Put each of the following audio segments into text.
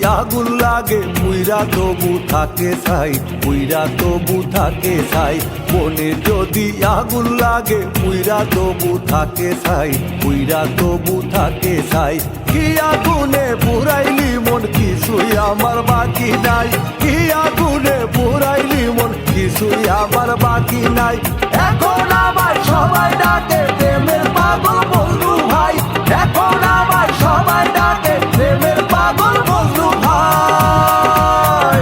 আগুন লাগে পুইরা তবু থাকে ছাই, পুইরা তবু থাকে ছাই। মনে যদি আগুন লাগে পুইরা তবু থাকে ছাই, পুইরা তবু থাকে ছাই। কি আগুনে পুরাইলি মন কিছুই আমার বাকি নাই, কি আগুনে পুরাইলি মন কিছুই আমার বাকি নাই। এখন আমার সবাই ডাকে প্রেমের পাগল বন্ধু ভাই, এখন আমার সবাই ডাকে প্রেমের পাগল বন্ধু ভাই।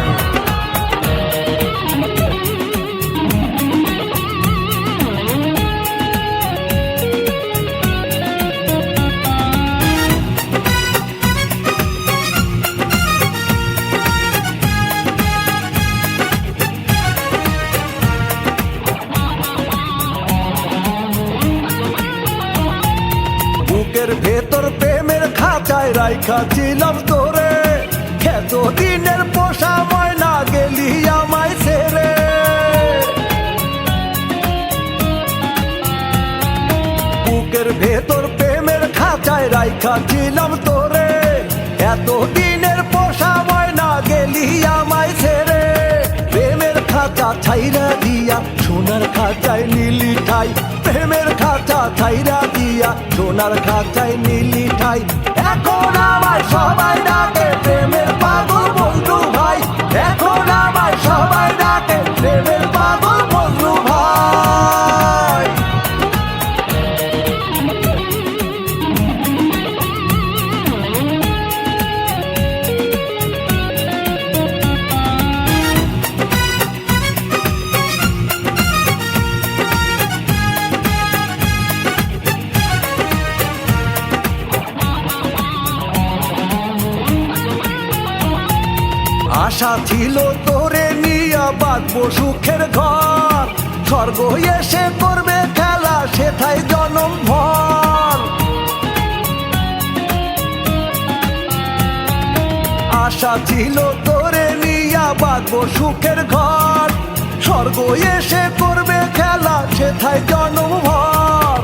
বুকের ভেতর প্রেমের খাঁচায় রাইখা ছিলাম তোরে, এত দিনের পোষা ময়না গেলি আমায় ছেড়ে। বুকের ভেতর প্রেমের খাঁচায় রাইখা ছিলাম তোরে, এত দিনের পোষা ময়না গেলি আমায় ছেড়ে। প্রেমের খাঁচা ছাইরা দিয়া সোনার খাঁচায় নীলি ঠাই, প্রেমের খাঁচা ছাইরা দিয়া সোনার খাঁচায় নীলি ঠাই। এখন আমার সবাই ডাকে প্রেমের পাগল বন্ধু ভাই, এখন আমার সবাই ডাকে প্রেমের পাগল বন্ধু ভাই। আশা ছিল তোরে নিয়া বাঁধবো সুখের ঘর, স্বর্গ এসে করবে খেলা সেথায় জনম ভর। আশা ছিল তোরে নিয়া বাঁধবো সুখের ঘর, স্বর্গ এসে করবে খেলা সেথায় জনম ভর।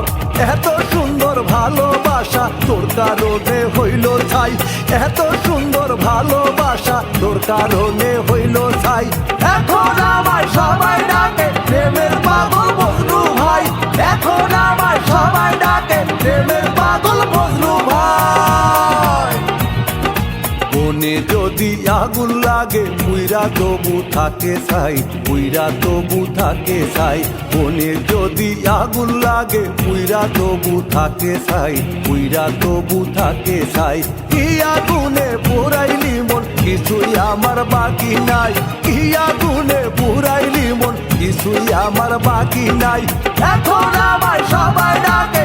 এত সুন্দর ভালোবাসা তোর কারণে হইল ছাই, এত সুন্দর ভালোবাসা তোর কারণে হইল ছাই। এখন আমার সবাই ডাকে প্রেমের পাগল বন্ধু ভাই, এখন আমার সবাই ডাকে প্রেমের পাগল বন্ধু ভাই। মনে যদি আগুন লাগে পুইরা তবু থাকে ছাই, পুইরা তবু থাকে ছাই। মনে যদি আগুন লাগে পুইরা তবু থাকে ছাই, পুইরা তবু থাকে ছাই। কি আগুনে পুরাইলি মন কিছুই আমার বাকি নাই, কি আগুনে পুরাইলি মন কিছুই আমার বাকি নাই। এখন আমার সবাই ডাকে